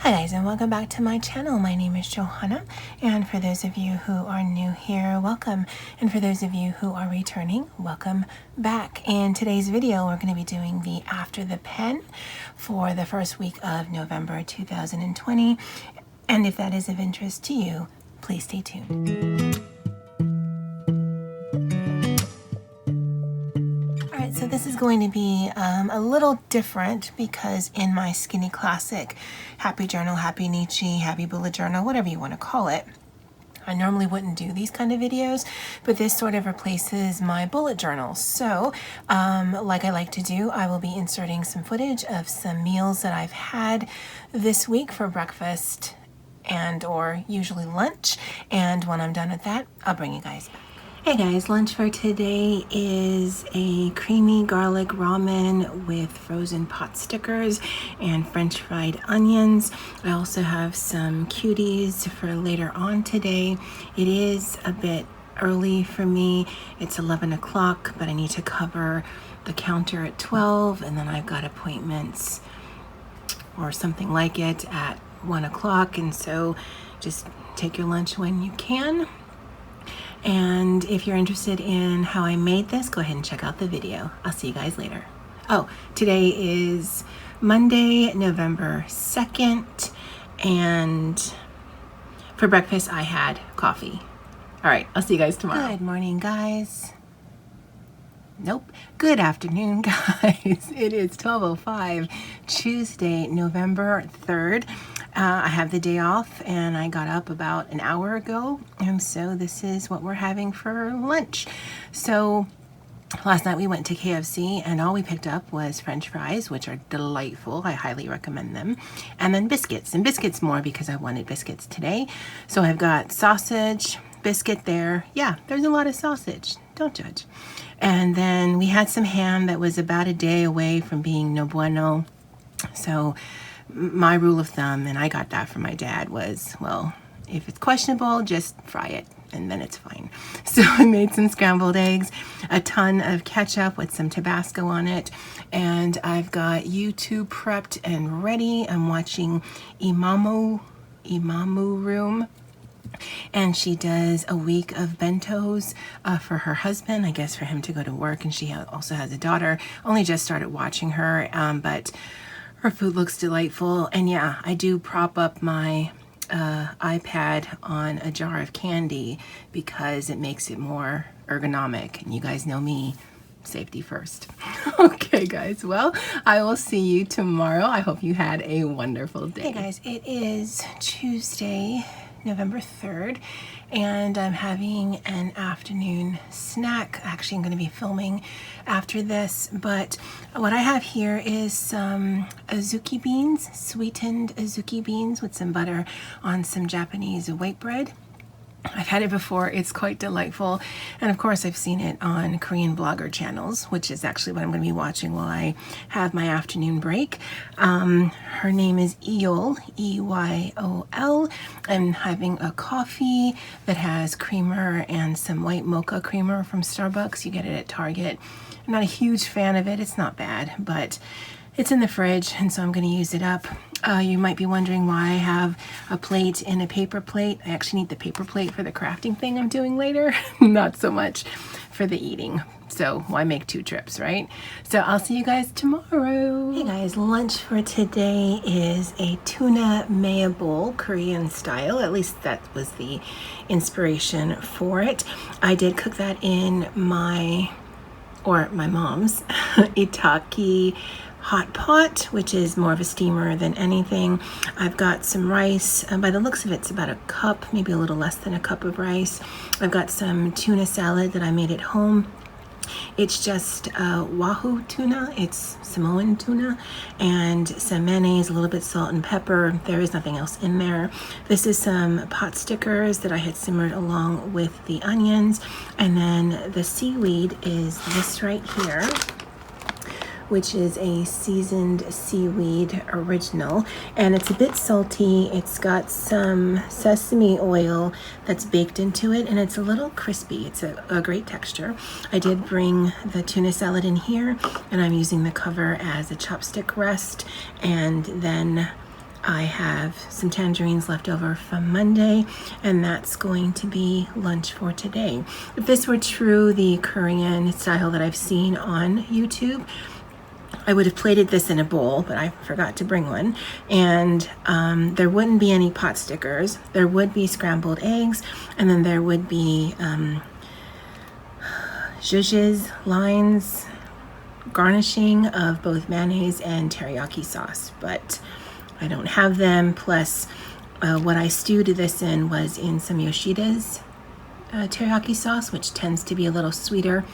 Hi guys, and welcome back to my channel. My name is Johanna, and for those of you who are new here, welcome. And for those of you who are returning, welcome back. In today's video, we're going to be doing the After the Pen for the first week of November 2020. And if that is of interest to you, please stay tuned. So this is going to be a little different because in my Skinny Classic Happy Journal, Happy Nietzsche, Happy Bullet Journal, whatever you want to call it, I normally wouldn't do these kind of videos, but this sort of replaces my bullet journal. So like I like to do, I will be inserting some footage of some meals that I've had this week for breakfast and or usually lunch. And when I'm done with that, I'll bring you guys back. Hey guys, lunch for today is a creamy garlic ramen with frozen pot stickers and French fried onions. I also have some cuties for later on today. It is a bit early for me. It's 11 o'clock, but I need to cover the counter at 12, and then I've got appointments or something like it at 1 o'clock, and so just take your lunch when you can. And if you're interested in how I made this, go ahead and check out the video. I'll see you guys later. Oh, today is Monday, November 2nd, and for breakfast I had coffee. All right, I'll see you guys tomorrow. Good morning, guys. Nope. Good afternoon, guys. It is 12:05, Tuesday, November 3rd. I have the day off and I got up about an hour ago, and so this is what we're having for lunch. So last night we went to KFC and all we picked up was French fries, which are delightful. I highly recommend them. And then biscuits, and biscuits more because I wanted biscuits today. So I've got sausage, biscuit there. Yeah, there's a lot of sausage. Don't judge. And then we had some ham that was about a day away from being no bueno. So my rule of thumb, and I got that from my dad, was, well, if it's questionable, just fry it and then it's fine. So I made some scrambled eggs, a ton of ketchup with some Tabasco on it, and I've got YouTube prepped and ready. I'm watching Imamu Room, and she does a week of bentos for her husband, I guess for him to go to work, and she also has a daughter. Only just started watching her, but her food looks delightful. And yeah, I do prop up my iPad on a jar of candy because it makes it more ergonomic, and you guys know me, safety first. Okay guys, well, I will see you tomorrow. I hope you had a wonderful day. Hey guys, it is Tuesday, November 3rd, and I'm having an afternoon snack. Actually, I'm going to be filming after this, but what I have here is some azuki beans, sweetened azuki beans with some butter on some Japanese white bread. I've had it before. It's quite delightful. And of course, I've seen it on Korean blogger channels, which is actually what I'm going to be watching while I have my afternoon break. Her name is Eyol, E-Y-O-L. I'm having a coffee that has creamer and some white mocha creamer from Starbucks. You get it at Target. I'm not a huge fan of it. It's not bad, but it's in the fridge, and so I'm going to use it up. You might be wondering why I have a plate and a paper plate. I actually need the paper plate for the crafting thing I'm doing later, not so much for the eating. So why make two trips, right? So I'll see you guys tomorrow. Hey guys, lunch for today is a tuna mea bowl, Korean style. At least that was the inspiration for it. I did cook that in my mom's Itaki hot pot, which is more of a steamer than anything. I've got some rice. By the looks of it, it's about a cup, maybe a little less than a cup of rice. I've got some tuna salad that I made at home. It's just wahoo tuna, it's Samoan tuna, and some mayonnaise, a little bit salt and pepper. There is nothing else in there. This is some pot stickers that I had simmered along with the onions, and then the seaweed is this right here, which is a seasoned seaweed original, and it's a bit salty. It's got some sesame oil that's baked into it, and it's a little crispy. It's a great texture. I did bring the tuna salad in here, and I'm using the cover as a chopstick rest, and then I have some tangerines left over from Monday, and that's going to be lunch for today. If this were true, the Korean style that I've seen on YouTube, I would have plated this in a bowl, but I forgot to bring one. And there wouldn't be any pot stickers. There would be scrambled eggs, and then there would be zhuzhes, lines, garnishing of both mayonnaise and teriyaki sauce. But I don't have them. Plus, what I stewed this in was in some Yoshida's teriyaki sauce, which tends to be a little sweeter.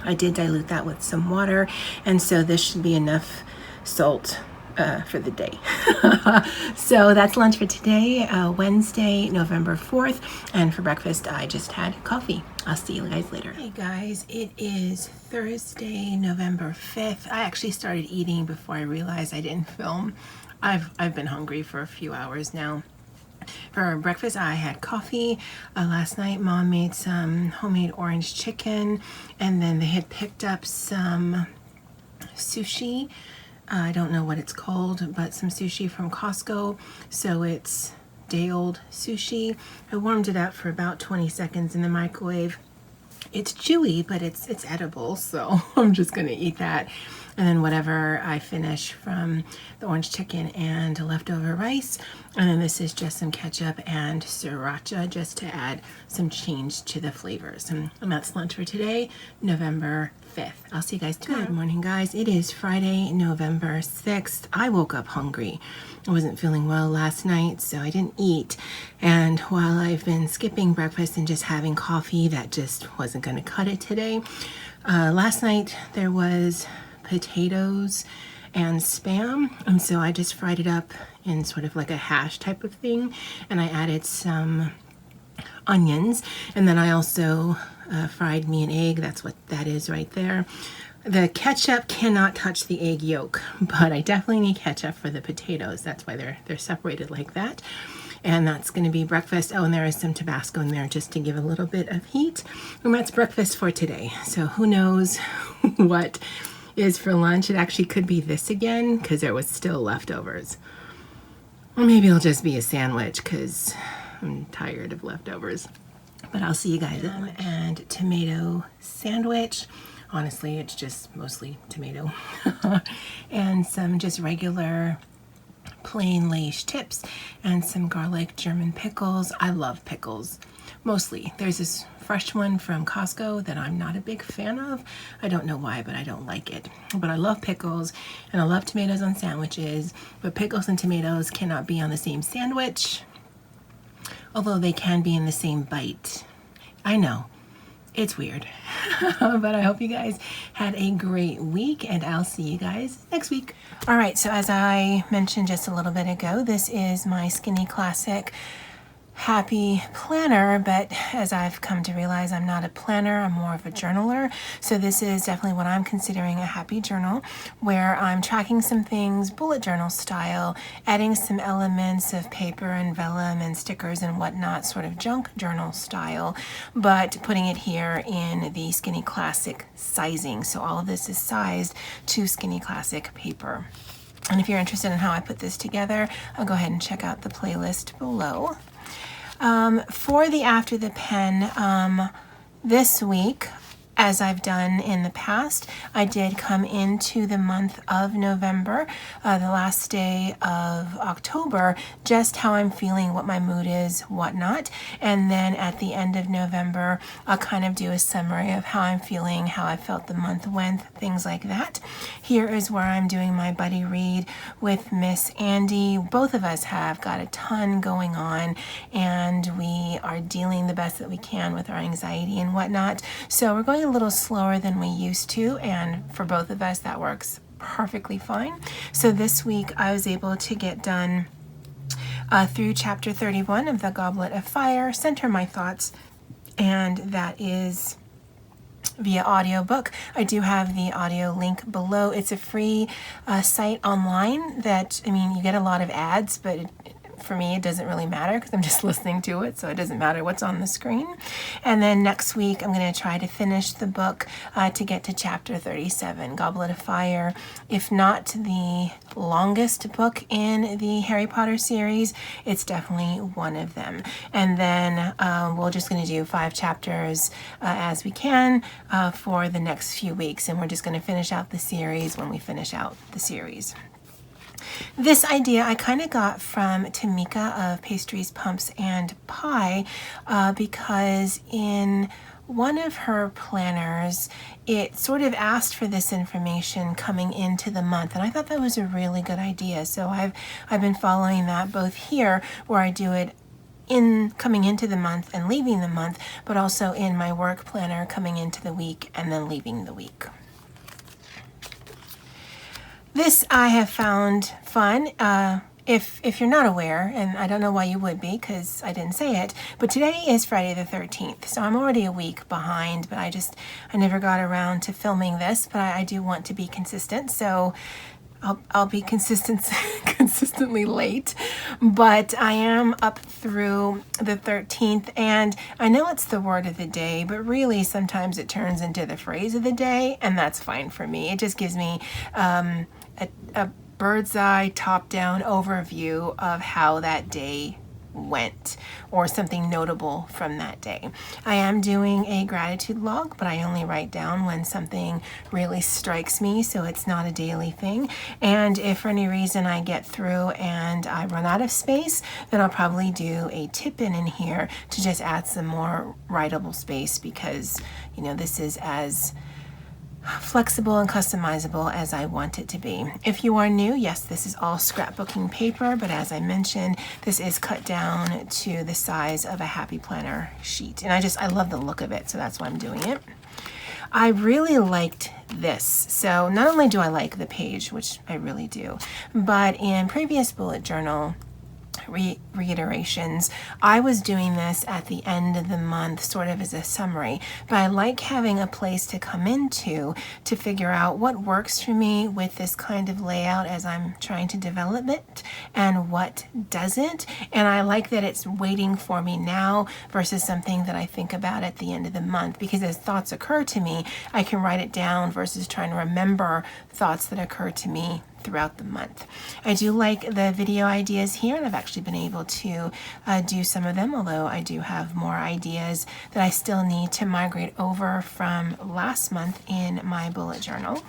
I did dilute that with some water, and so this should be enough salt for the day. So that's lunch for today, Wednesday, November 4th, and for breakfast I just had coffee. I'll see you guys later. Hey guys, it is Thursday, November 5th. I actually started eating before I realized I didn't film. I've been hungry for a few hours now. For breakfast, I had coffee. Last night, Mom made some homemade orange chicken, and then they had picked up some sushi. I don't know what it's called, but some sushi from Costco. So it's day-old sushi. I warmed it up for about 20 seconds in the microwave. It's chewy, but it's edible, so I'm just gonna eat that. And then whatever I finish from the orange chicken and leftover rice. And then this is just some ketchup and sriracha just to add some change to the flavors. And that's lunch for today, November 5th. I'll see you guys tomorrow. Good morning, guys. It is Friday, November 6th. I woke up hungry. I wasn't feeling well last night, so I didn't eat. And while I've been skipping breakfast and just having coffee, that just wasn't going to cut it today. Last night there was potatoes and Spam, and so I just fried it up in sort of like a hash type of thing, and I added some onions, and then I also fried me an egg. That's what that is right there. The ketchup cannot touch the egg yolk, but I definitely need ketchup for the potatoes. That's why they're separated like that. And that's going to be breakfast. Oh, and there is some Tabasco in there just to give a little bit of heat. And that's breakfast for today. So who knows what is for lunch. It actually could be this again because there was still leftovers. Or maybe it'll just be a sandwich because I'm tired of leftovers. But I'll see you guys at lunch. And tomato sandwich. Honestly, it's just mostly tomato. And some just regular plain Lay's chips and some garlic German pickles. I love pickles. Mostly. There's this fresh one from Costco that I'm not a big fan of. I don't know why, but I don't like it. But I love pickles, and I love tomatoes on sandwiches, but pickles and tomatoes cannot be on the same sandwich, although they can be in the same bite. I know. It's weird. But I hope you guys had a great week, and I'll see you guys next week. All right, so as I mentioned just a little bit ago, this is my Skinny Classic Happy Planner, but as I've come to realize, I'm not a planner, I'm more of a journaler. So this is definitely what I'm considering a happy journal, where I'm tracking some things bullet journal style, adding some elements of paper and vellum and stickers and whatnot, sort of junk journal style, but putting it here in the Skinny Classic sizing. So all of this is sized to Skinny Classic paper. And if you're interested in how I put this together, I'll go ahead and check out the playlist below. For the After the Pen, this week, as I've done in the past, I did come into the month of November, the last day of October, just how I'm feeling, what my mood is, whatnot. And then at the end of November, I'll kind of do a summary of how I'm feeling, how I felt the month went, things like that. Here is where I'm doing my buddy read with Miss Andy. Both of us have got a ton going on, and we are dealing the best that we can with our anxiety and whatnot. So we're going a little slower than we used to, and for both of us that works perfectly fine. So this week I was able to get done through chapter 31 of The Goblet of Fire, Center My Thoughts, and that is via audiobook. I do have the audio link below. It's a free site online that, I mean, you get a lot of ads, but for me, it doesn't really matter because I'm just listening to it, so it doesn't matter what's on the screen. And then next week, I'm going to try to finish the book to get to chapter 37, Goblet of Fire. If not the longest book in the Harry Potter series, it's definitely one of them. And then we're just going to do 5 chapters as we can for the next few weeks, and we're just going to finish out the series when we finish out the series. This idea I kind of got from Tamika of Pastries, Pumps, and Pie because in one of her planners, it sort of asked for this information coming into the month, and I thought that was a really good idea. So I've been following that both here, where I do it in coming into the month and leaving the month, but also in my work planner coming into the week and then leaving the week. This I have found fun. If you're not aware, and I don't know why you would be because I didn't say it, but today is Friday the 13th, so I'm already a week behind, but I never got around to filming this, but I do want to be consistent, so I'll be consistently late, but I am up through the 13th, and I know it's the word of the day, but really sometimes it turns into the phrase of the day, and that's fine for me. It just gives me a bird's eye top-down overview of how that day went or something notable from that day. I am doing a gratitude log, but I only write down when something really strikes me, so it's not a daily thing. And if for any reason I get through and I run out of space, then I'll probably do a tip-in here to just add some more writable space because, you know, this is as flexible and customizable as I want it to be. If you are new, yes, this is all scrapbooking paper, but as I mentioned, this is cut down to the size of a Happy Planner sheet. And I love the look of it, so that's why I'm doing it. I really liked this. So not only do I like the page, which I really do, but in previous bullet journal reiterations, I was doing this at the end of the month sort of as a summary, but I like having a place to come into to figure out what works for me with this kind of layout as I'm trying to develop it and what doesn't, and I like that it's waiting for me now versus something that I think about at the end of the month, because as thoughts occur to me, I can write it down versus trying to remember thoughts that occur to me throughout the month. I do like the video ideas here, and I've actually been able to do some of them, although I do have more ideas that I still need to migrate over from last month in my bullet journal.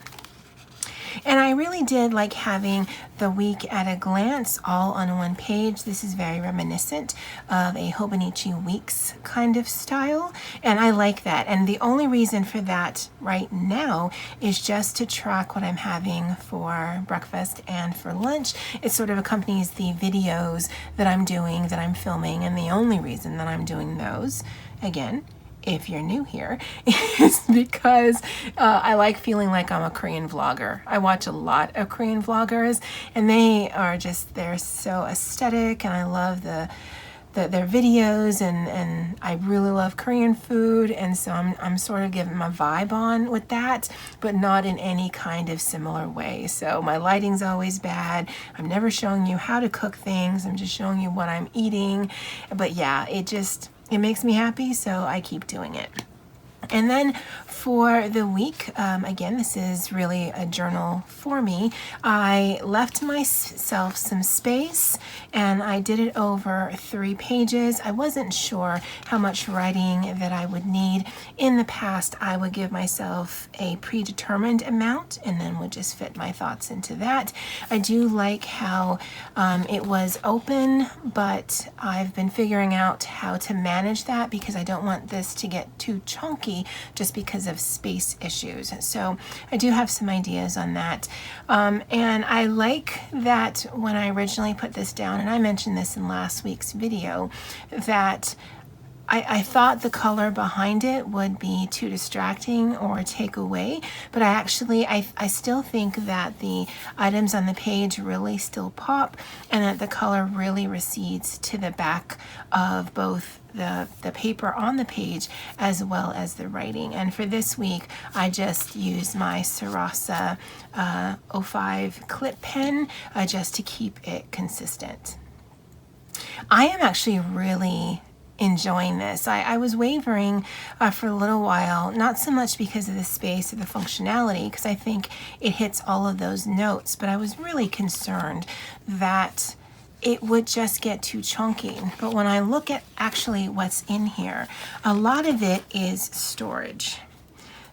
And I really did like having the week at a glance all on one page. This is very reminiscent of a Hobonichi Weeks kind of style, and I like that. And the only reason for that right now is just to track what I'm having for breakfast and for lunch. It sort of accompanies the videos that I'm doing, that I'm filming, and the only reason that I'm doing those, again, if you're new here, is because I like feeling like I'm a Korean vlogger. I watch a lot of Korean vloggers, and they're so aesthetic, and I love their videos, and I really love Korean food, and so I'm sort of giving my vibe on with that, but not in any kind of similar way. So my lighting's always bad. I'm never showing you how to cook things. I'm just showing you what I'm eating. But yeah, it makes me happy, so I keep doing it. And then for the week, again, this is really a journal for me. I left myself some space, and I did it over 3 pages. I wasn't sure how much writing that I would need. In the past, I would give myself a predetermined amount and then would just fit my thoughts into that. I do like how it was open, but I've been figuring out how to manage that because I don't want this to get too chunky just because of space issues. So I do have some ideas on that. And I like that when I originally put this down, and I mentioned this in last week's video, that I thought the color behind it would be too distracting or take away, but I still think that the items on the page really still pop, and that the color really recedes to the back of both the paper on the page as well as the writing. And for this week, I just used my Sarasa 05 clip pen just to keep it consistent. I am actually really enjoying this. I was wavering for a little while, not so much because of the space or the functionality, because I think it hits all of those notes, but I was really concerned that it would just get too chunky. But when I look at actually what's in here, a lot of it is storage.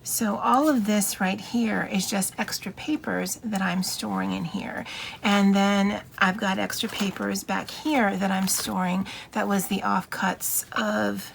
So all of this right here is just extra papers that I'm storing in here. And then I've got extra papers back here that I'm storing that was the offcuts of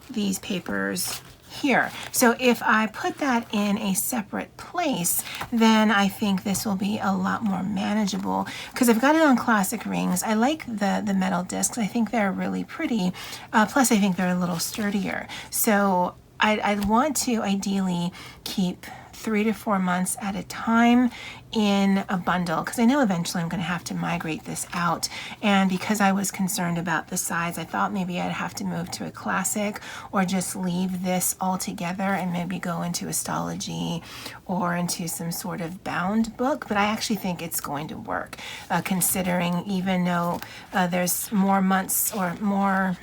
these papers here. So if I put that in a separate place, then I think this will be a lot more manageable because I've got it on classic rings. I like the metal discs. I think they're really pretty. Plus I think they're a little sturdier. So I'd want to ideally keep 3 to 4 months at a time in a bundle because I know eventually I'm going to have to migrate this out, and because I was concerned about the size, I thought maybe I'd have to move to a classic or just leave this all together and maybe go into Astology or into some sort of bound book. But I actually think it's going to work, considering even though there's more months or more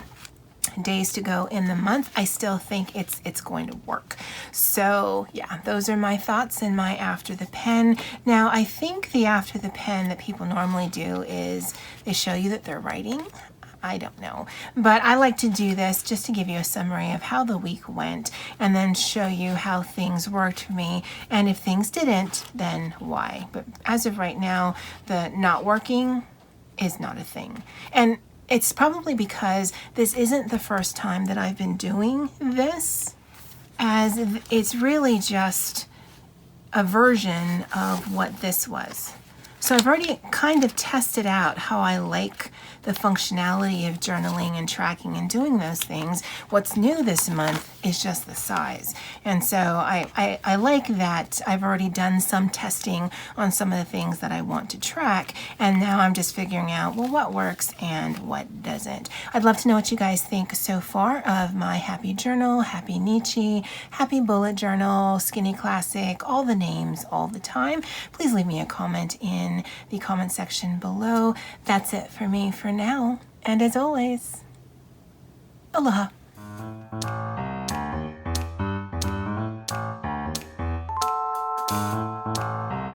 days to go in the month, I still think it's going to work. So yeah, those are my thoughts and my after the pen. Now I think the after the pen that people normally do is they show you that they're writing. I don't know, but I like to do this just to give you a summary of how the week went and then show you how things worked for me, and if things didn't, then why. But as of right now, the not working is not a thing. And it's probably because this isn't the first time that I've been doing this, as it's really just a version of what this was. So I've already kind of tested out how I like the functionality of journaling and tracking and doing those things. What's new this month is just the size. And so I like that I've already done some testing on some of the things that I want to track. And now I'm just figuring out, well, what works and what doesn't. I'd love to know what you guys think so far of my Happy Journal, Happy Nietzsche, Happy Bullet Journal, Skinny Classic, all the names all the time. Please leave me a comment in the comment section below. That's it for me for now. And as always, aloha.